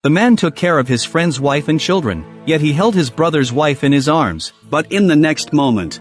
The man took care of his friend's wife and children, yet he held his brother's wife in his arms. But in the next moment,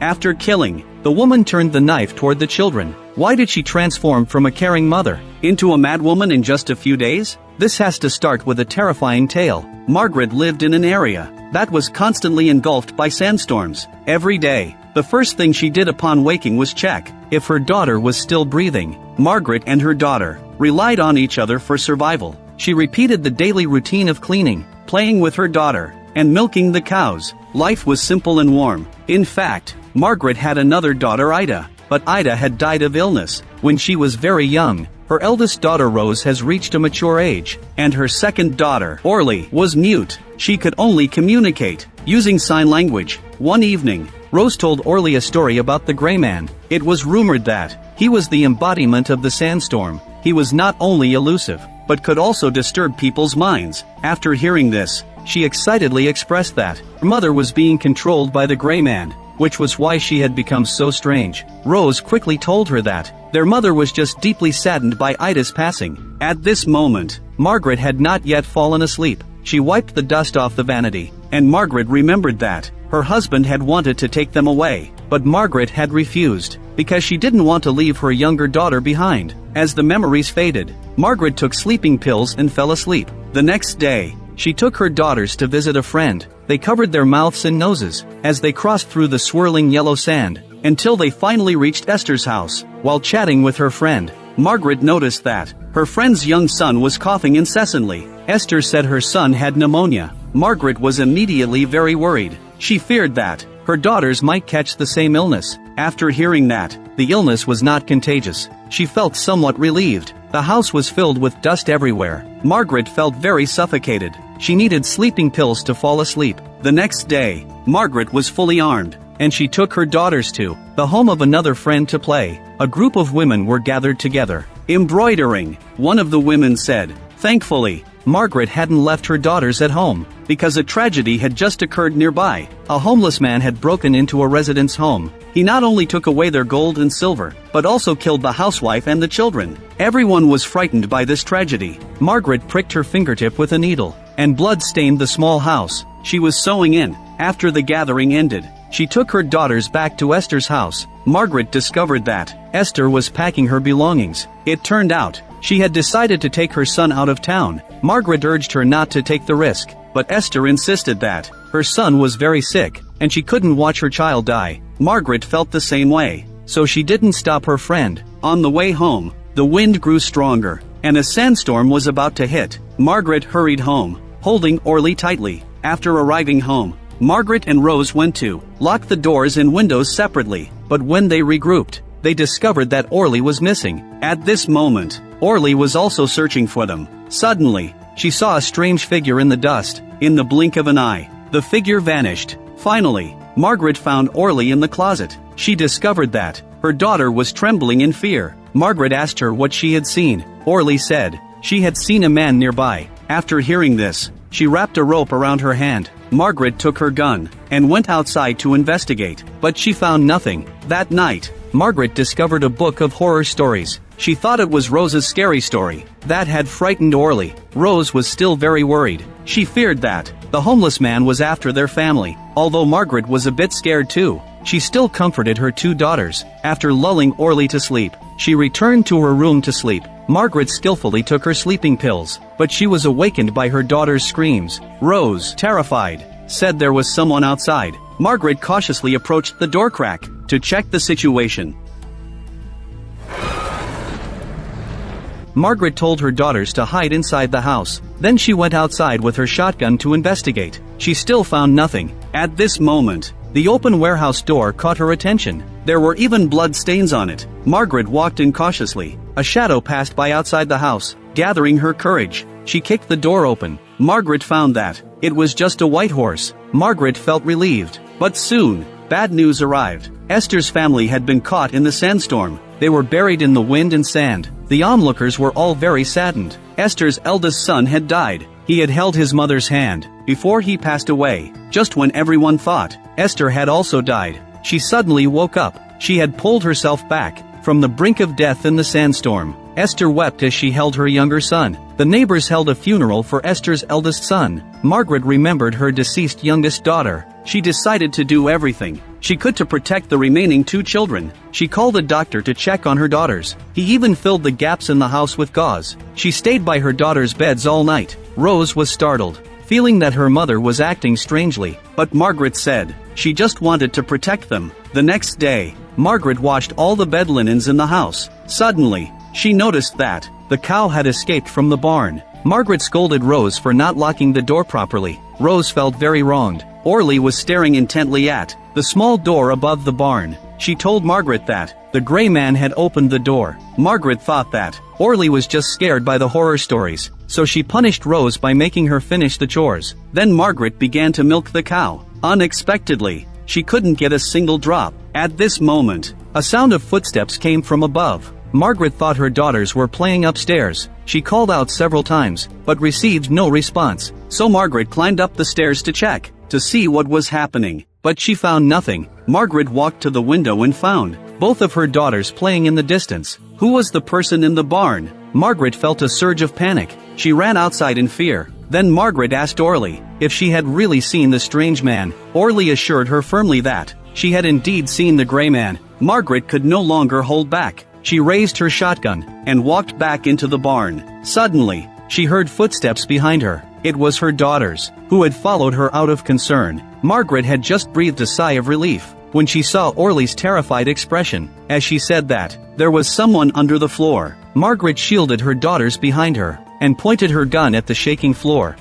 after killing, the woman turned the knife toward the children. Why did she transform from a caring mother into a madwoman in just a few days? This has to start with a terrifying tale. Margaret lived in an area that was constantly engulfed by sandstorms. Every day, the first thing she did upon waking was check if her daughter was still breathing. Margaret and her daughter relied on each other for survival. She repeated the daily routine of cleaning, playing with her daughter, and milking the cows. Life was simple and warm. In fact, Margaret had another daughter, Ida, but Ida had died of illness when she was very young. Her eldest daughter Rose has reached a mature age, and her second daughter, Orly, was mute. She could only communicate using sign language. One evening, Rose told Orly a story about the gray man. It was rumored that he was the embodiment of the sandstorm. He was not only elusive, but could also disturb people's minds. After hearing this, she excitedly expressed that her mother was being controlled by the gray man, which was why she had become so strange. Rose quickly told her that their mother was just deeply saddened by Ida's passing. At this moment, Margaret had not yet fallen asleep. She wiped the dust off the vanity, and Margaret remembered that her husband had wanted to take them away, but Margaret had refused, because she didn't want to leave her younger daughter behind. As the memories faded, Margaret took sleeping pills and fell asleep. The next day, she took her daughters to visit a friend. They covered their mouths and noses as they crossed through the swirling yellow sand, until they finally reached Esther's house. While chatting with her friend, Margaret noticed that her friend's young son was coughing incessantly. Esther said her son had pneumonia. Margaret was immediately very worried. She feared that her daughters might catch the same illness. After hearing that the illness was not contagious, she felt somewhat relieved. The house was filled with dust everywhere. Margaret felt very suffocated. She needed sleeping pills to fall asleep. The next day, Margaret was fully armed, and she took her daughters to the home of another friend to play. A group of women were gathered together, embroidering. One of the women said, "Thankfully, Margaret hadn't left her daughters at home, because a tragedy had just occurred nearby. A homeless man had broken into a resident's home. He not only took away their gold and silver, but also killed the housewife and the children." Everyone was frightened by this tragedy. Margaret pricked her fingertip with a needle, and blood stained the small house she was sewing in. After the gathering ended, she took her daughters back to Esther's house. Margaret discovered that Esther was packing her belongings. It turned out she had decided to take her son out of town. Margaret urged her not to take the risk, but Esther insisted that her son was very sick, and she couldn't watch her child die. Margaret felt the same way, so she didn't stop her friend. On the way home, the wind grew stronger, and a sandstorm was about to hit. Margaret hurried home, holding Orly tightly. After arriving home, Margaret and Rose went to lock the doors and windows separately, but when they regrouped, they discovered that Orly was missing. At this moment, Orly was also searching for them. Suddenly, she saw a strange figure in the dust. In the blink of an eye, the figure vanished. Finally, Margaret found Orly in the closet. She discovered that her daughter was trembling in fear. Margaret asked her what she had seen. Orly said she had seen a man nearby. After hearing this, she wrapped a rope around her hand. Margaret took her gun and went outside to investigate, but she found nothing. That night, Margaret discovered a book of horror stories. She thought it was Rose's scary story that had frightened Orly. Rose was still very worried. She feared that the homeless man was after their family. Although Margaret was a bit scared too, she still comforted her two daughters. After lulling Orly to sleep, she returned to her room to sleep. Margaret skillfully took her sleeping pills, but she was awakened by her daughter's screams. Rose, terrified, said there was someone outside. Margaret cautiously approached the door crack to check the situation. Margaret told her daughters to hide inside the house. Then she went outside with her shotgun to investigate. She still found nothing. At this moment, the open warehouse door caught her attention. There were even blood stains on it. Margaret walked in cautiously. A shadow passed by outside the house. Gathering her courage, she kicked the door open. Margaret found that it was just a white horse. Margaret felt relieved. But soon, bad news arrived. Esther's family had been caught in the sandstorm. They were buried in the wind and sand. The onlookers were all very saddened. Esther's eldest son had died. He had held his mother's hand before he passed away. Just when everyone thought Esther had also died, she suddenly woke up. She had pulled herself back from the brink of death in the sandstorm. Esther wept as she held her younger son. The neighbors held a funeral for Esther's eldest son. Margaret remembered her deceased youngest daughter. She decided to do everything she could to protect the remaining 2 children. She called a doctor to check on her daughters. He even filled the gaps in the house with gauze. She stayed by her daughters' beds all night. Rose was startled, feeling that her mother was acting strangely, but Margaret said she just wanted to protect them. The next day, Margaret washed all the bed linens in the house. Suddenly, she noticed that the cow had escaped from the barn. Margaret scolded Rose for not locking the door properly. Rose felt very wronged. Orly was staring intently at the small door above the barn. She told Margaret that the gray man had opened the door. Margaret thought that Orly was just scared by the horror stories, so she punished Rose by making her finish the chores. Then Margaret began to milk the cow. Unexpectedly, she couldn't get a single drop. At this moment, a sound of footsteps came from above. Margaret thought her daughters were playing upstairs. She called out several times, but received no response. So Margaret climbed up the stairs to check, to see what was happening, but she found nothing. Margaret walked to the window and found both of her daughters playing in the distance. Who was the person in the barn? Margaret felt a surge of panic. She ran outside in fear. Then Margaret asked Orly if she had really seen the strange man. Orly assured her firmly that she had indeed seen the gray man. Margaret could no longer hold back. She raised her shotgun and walked back into the barn. Suddenly, she heard footsteps behind her. It was her daughters, who had followed her out of concern. Margaret had just breathed a sigh of relief when she saw Orly's terrified expression. As she said that there was someone under the floor, Margaret shielded her daughters behind her and pointed her gun at the shaking floor.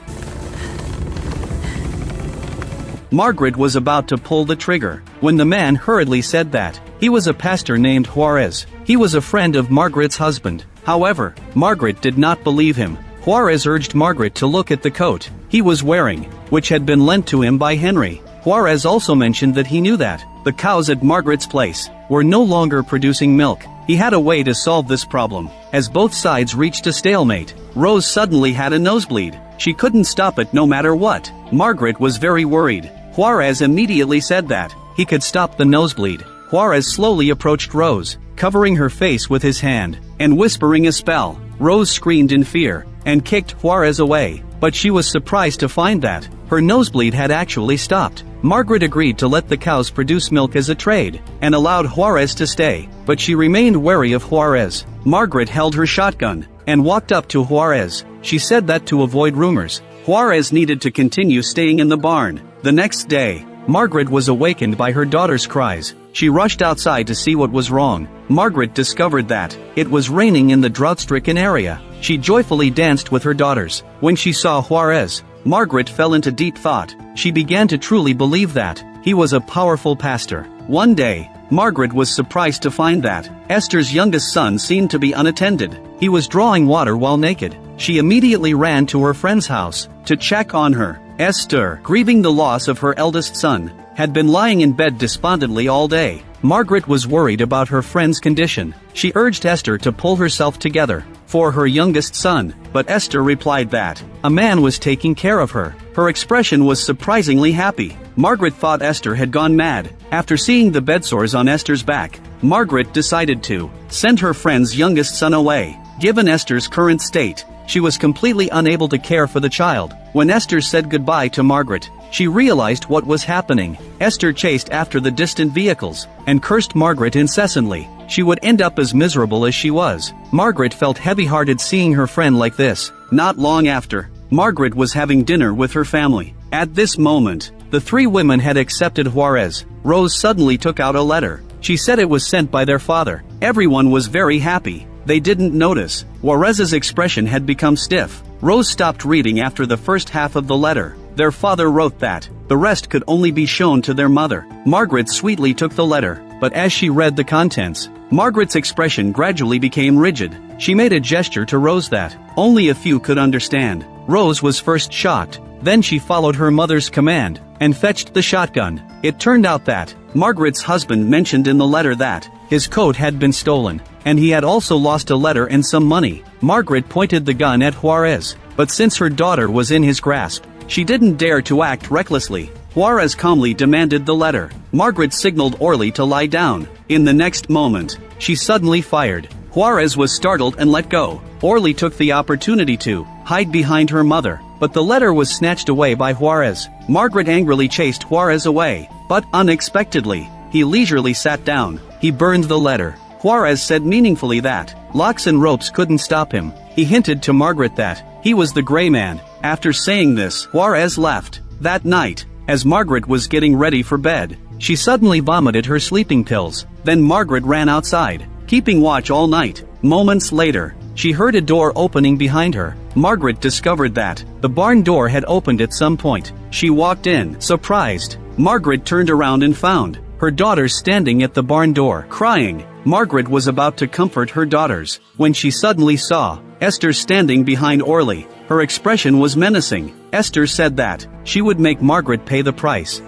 Margaret was about to pull the trigger when the man hurriedly said that he was a pastor named Juarez. He was a friend of Margaret's husband. However, Margaret did not believe him. Juarez urged Margaret to look at the coat he was wearing, which had been lent to him by Henry. Juarez also mentioned that he knew that the cows at Margaret's place were no longer producing milk. He had a way to solve this problem. As both sides reached a stalemate, Rose suddenly had a nosebleed. She couldn't stop it no matter what. Margaret was very worried. Juarez immediately said that he could stop the nosebleed. Juarez slowly approached Rose, covering her face with his hand and whispering a spell. Rose screamed in fear and kicked Juarez away, but she was surprised to find that her nosebleed had actually stopped. Margaret agreed to let the cows produce milk as a trade and allowed Juarez to stay, but she remained wary of Juarez. Margaret held her shotgun and walked up to Juarez. She said that to avoid rumors, Juarez needed to continue staying in the barn. The next day, Margaret was awakened by her daughter's cries. She rushed outside to see what was wrong. Margaret discovered that it was raining in the drought-stricken area. She joyfully danced with her daughters. When she saw Juarez, Margaret fell into deep thought. She began to truly believe that he was a powerful pastor. One day, Margaret was surprised to find that Esther's youngest son seemed to be unattended. He was drawing water while naked. She immediately ran to her friend's house to check on her. Esther, grieving the loss of her eldest son, had been lying in bed despondently all day. Margaret was worried about her friend's condition. She urged Esther to pull herself together for her youngest son, but Esther replied that a man was taking care of her. Her expression was surprisingly happy. Margaret thought Esther had gone mad. After seeing the bedsores on Esther's back, Margaret decided to send her friend's youngest son away. Given Esther's current state, she was completely unable to care for the child. When Esther said goodbye to Margaret, she realized what was happening. Esther chased after the distant vehicles and cursed Margaret incessantly. She would end up as miserable as she was. Margaret felt heavy-hearted seeing her friend like this. Not long after, Margaret was having dinner with her family. At this moment, the 3 women had accepted Juarez. Rose suddenly took out a letter. She said it was sent by their father. Everyone was very happy. They didn't notice Juarez's expression had become stiff. Rose stopped reading after the first half of the letter. Their father wrote that the rest could only be shown to their mother. Margaret sweetly took the letter, but as she read the contents, Margaret's expression gradually became rigid. She made a gesture to Rose that only a few could understand. Rose was first shocked, then she followed her mother's command and fetched the shotgun. It turned out that Margaret's husband mentioned in the letter that his coat had been stolen, and he had also lost a letter and some money. Margaret pointed the gun at Juarez, but since her daughter was in his grasp, she didn't dare to act recklessly. Juarez calmly demanded the letter. Margaret signaled Orly to lie down. In the next moment, she suddenly fired. Juarez was startled and let go. Orly took the opportunity to hide behind her mother, but the letter was snatched away by Juarez. Margaret angrily chased Juarez away, but unexpectedly, he leisurely sat down. He burned the letter. Juarez said meaningfully that locks and ropes couldn't stop him. He hinted to Margaret that he was the gray man. After saying this, Juarez left. That night, as Margaret was getting ready for bed, she suddenly vomited her sleeping pills. Then Margaret ran outside, keeping watch all night. Moments later, she heard a door opening behind her. Margaret discovered that the barn door had opened at some point. She walked in, surprised. Margaret turned around and found her daughters standing at the barn door, crying. Margaret was about to comfort her daughters when she suddenly saw Esther standing behind Orly. Her expression was menacing. Esther said that she would make Margaret pay the price.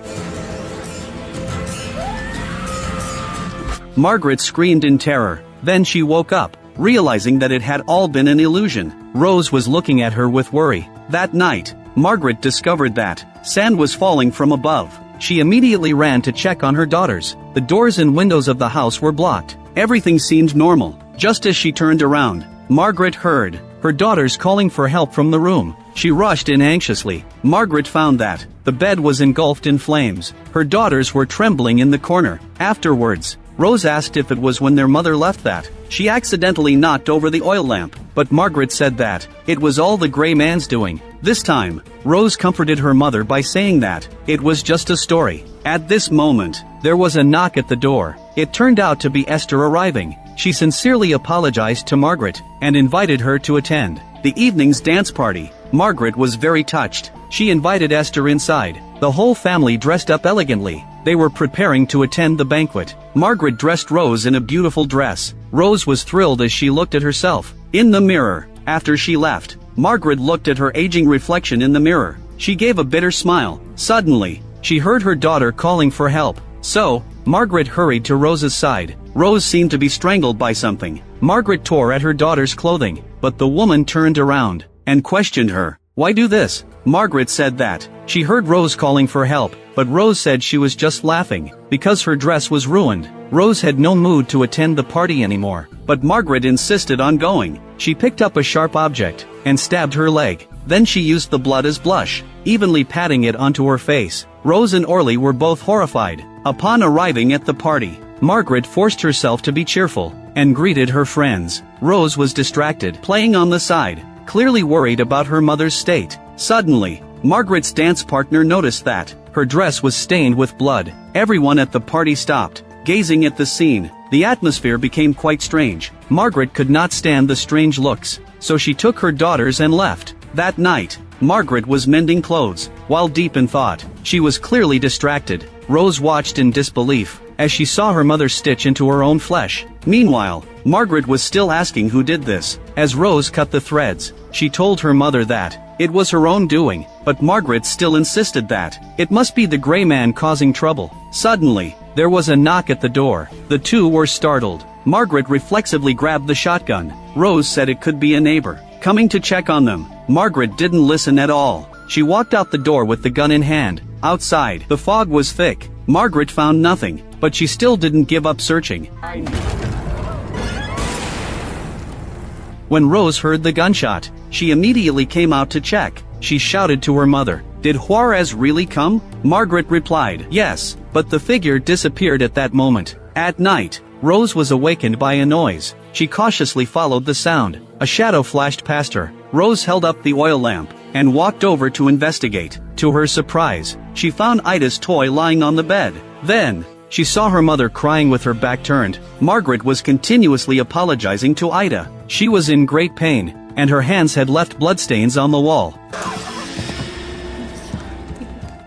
Margaret screamed in terror. Then she woke up, realizing that it had all been an illusion. Rose was looking at her with worry. That night, Margaret discovered that sand was falling from above. She immediately ran to check on her daughters. The doors and windows of the house were blocked. Everything seemed normal. Just as she turned around, Margaret heard her daughters calling for help from the room. She rushed in anxiously. Margaret found that the bed was engulfed in flames. Her daughters were trembling in the corner. Afterwards, Rose asked if it was when their mother left that she accidentally knocked over the oil lamp, but Margaret said that it was all the gray man's doing. This time, Rose comforted her mother by saying that it was just a story. At this moment, there was a knock at the door. It turned out to be Esther arriving. She sincerely apologized to Margaret and invited her to attend the evening's dance party. Margaret was very touched. She invited Esther inside. The whole family dressed up elegantly. They were preparing to attend the banquet. Margaret dressed Rose in a beautiful dress. Rose was thrilled as she looked at herself in the mirror. After she left, Margaret looked at her aging reflection in the mirror. She gave a bitter smile. Suddenly, she heard her daughter calling for help. So, Margaret hurried to Rose's side. Rose seemed to be strangled by something. Margaret tore at her daughter's clothing, but the woman turned around and questioned her. "Why do this?" Margaret said that she heard Rose calling for help, but Rose said she was just laughing because her dress was ruined. Rose had no mood to attend the party anymore, but Margaret insisted on going. She picked up a sharp object and stabbed her leg. Then she used the blood as blush, evenly patting it onto her face. Rose and Orly were both horrified. Upon arriving at the party, Margaret forced herself to be cheerful and greeted her friends. Rose was distracted, playing on the side, clearly worried about her mother's state. Suddenly, Margaret's dance partner noticed that her dress was stained with blood. Everyone at the party stopped, gazing at the scene. The atmosphere became quite strange. Margaret could not stand the strange looks, so she took her daughters and left. That night, Margaret was mending clothes. While deep in thought, she was clearly distracted. Rose watched in disbelief as she saw her mother stitch into her own flesh. Meanwhile, Margaret was still asking who did this. As Rose cut the threads, she told her mother that it was her own doing, but Margaret still insisted that it must be the gray man causing trouble. Suddenly, there was a knock at the door. The two were startled. Margaret reflexively grabbed the shotgun. Rose said it could be a neighbor coming to check on them. Margaret didn't listen at all. She walked out the door with the gun in hand. Outside, the fog was thick. Margaret found nothing, but she still didn't give up searching. When Rose heard the gunshot, she immediately came out to check. She shouted to her mother, "Did Juarez really come?" Margaret replied, "Yes," but the figure disappeared at that moment. At night, Rose was awakened by a noise. She cautiously followed the sound. A shadow flashed past her. Rose held up the oil lamp and walked over to investigate. To her surprise, she found Ida's toy lying on the bed. Then, she saw her mother crying with her back turned. Margaret was continuously apologizing to Ida. She was in great pain, and her hands had left bloodstains on the wall.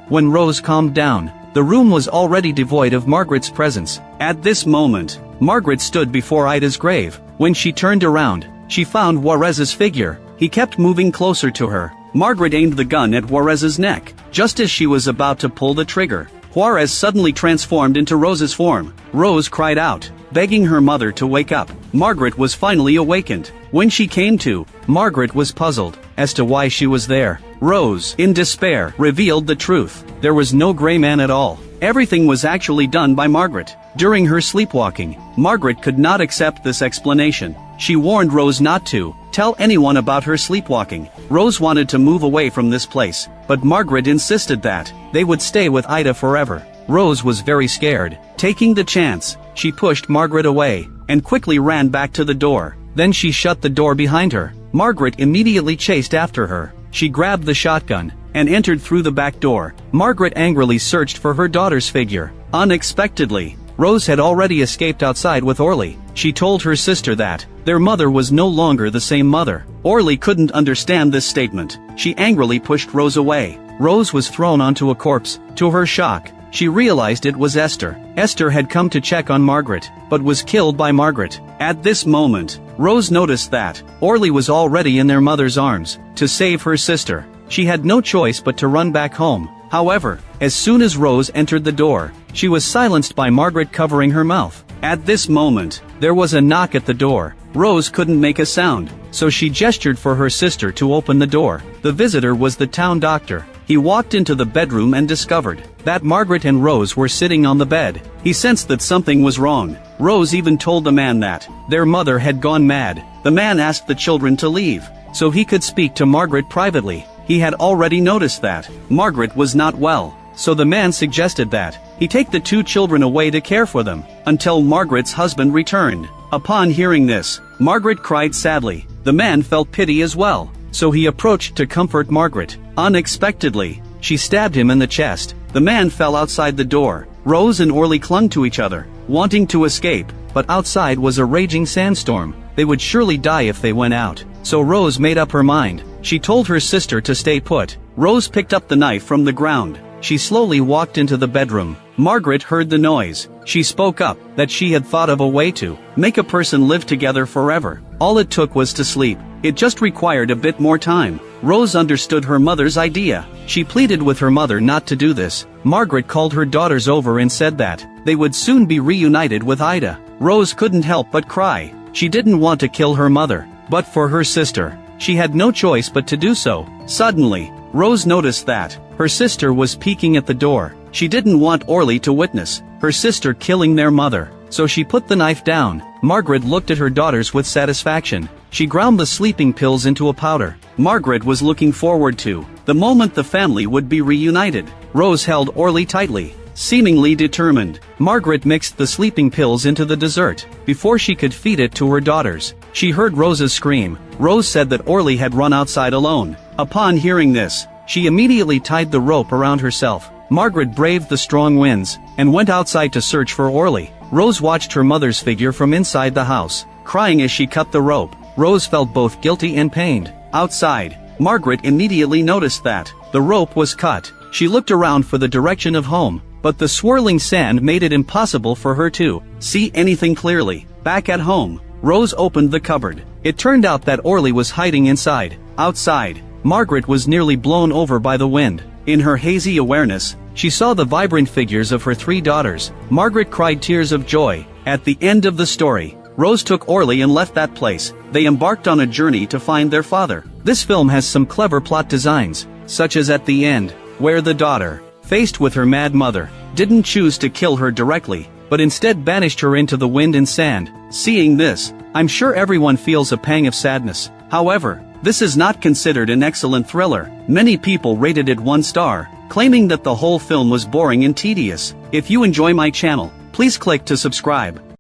When Rose calmed down, the room was already devoid of Margaret's presence. At this moment, Margaret stood before Ida's grave. When she turned around, she found Juarez's figure. He kept moving closer to her. Margaret aimed the gun at Juarez's neck. Just as she was about to pull the trigger, Juarez suddenly transformed into Rose's form. Rose cried out, begging her mother to wake up. Margaret was finally awakened. When she came to, Margaret was puzzled as to why she was there. Rose, in despair, revealed the truth. There was no gray man at all. Everything was actually done by Margaret. During her sleepwalking, Margaret could not accept this explanation. She warned Rose not to tell anyone about her sleepwalking. Rose wanted to move away from this place, but Margaret insisted that they would stay with Ida forever. Rose was very scared. Taking the chance, she pushed Margaret away and quickly ran back to the door. Then she shut the door behind her. Margaret immediately chased after her. She grabbed the shotgun and entered through the back door. Margaret angrily searched for her daughter's figure. Unexpectedly, Rose had already escaped outside with Orly. She told her sister that their mother was no longer the same mother. Orly couldn't understand this statement. She angrily pushed Rose away. Rose was thrown onto a corpse. To her shock, she realized it was Esther. Esther had come to check on Margaret, but was killed by Margaret. At this moment, Rose noticed that Orly was already in their mother's arms. To save her sister, she had no choice but to run back home. However, as soon as Rose entered the door, she was silenced by Margaret covering her mouth. At this moment, there was a knock at the door. Rose couldn't make a sound, so she gestured for her sister to open the door. The visitor was the town doctor. He walked into the bedroom and discovered that Margaret and Rose were sitting on the bed. He sensed that something was wrong. Rose even told the man that their mother had gone mad. The man asked the children to leave, so he could speak to Margaret privately. He had already noticed that Margaret was not well, so the man suggested that he take the two children away to care for them until Margaret's husband returned. Upon hearing this, Margaret cried sadly. The man felt pity as well, so he approached to comfort Margaret. Unexpectedly, she stabbed him in the chest. The man fell outside the door. Rose and Orly clung to each other, wanting to escape, but outside was a raging sandstorm. They would surely die if they went out. So Rose made up her mind. She told her sister to stay put. Rose picked up the knife from the ground. She slowly walked into the bedroom. Margaret heard the noise. She spoke up that she had thought of a way to make a person live together forever. All it took was to sleep. It just required a bit more time. Rose understood her mother's idea. She pleaded with her mother not to do this. Margaret called her daughters over and said that they would soon be reunited with Ida. Rose couldn't help but cry. She didn't want to kill her mother, but for her sister, she had no choice but to do so. Suddenly, Rose noticed that her sister was peeking at the door. She didn't want Orly to witness her sister killing their mother, so she put the knife down. Margaret looked at her daughters with satisfaction. She ground the sleeping pills into a powder. Margaret was looking forward to the moment the family would be reunited. Rose held Orly tightly, seemingly determined. Margaret mixed the sleeping pills into the dessert before she could feed it to her daughters. She heard Rose's scream. Rose said that Orly had run outside alone. Upon hearing this, she immediately tied the rope around herself. Margaret braved the strong winds and went outside to search for Orly. Rose watched her mother's figure from inside the house, crying as she cut the rope. Rose felt both guilty and pained. Outside, Margaret immediately noticed that the rope was cut. She looked around for the direction of home, but the swirling sand made it impossible for her to see anything clearly. Back at home, Rose opened the cupboard. It turned out that Orly was hiding inside. Outside, Margaret was nearly blown over by the wind. In her hazy awareness, she saw the vibrant figures of her three daughters. Margaret cried tears of joy. At the end of the story, Rose took Orly and left that place. They embarked on a journey to find their father. This film has some clever plot designs, such as at the end, where the daughter, faced with her mad mother, didn't choose to kill her directly, but instead banished her into the wind and sand. Seeing this, I'm sure everyone feels a pang of sadness. However, this is not considered an excellent thriller. Many people rated it 1 star, claiming that the whole film was boring and tedious. If you enjoy my channel, please click to subscribe.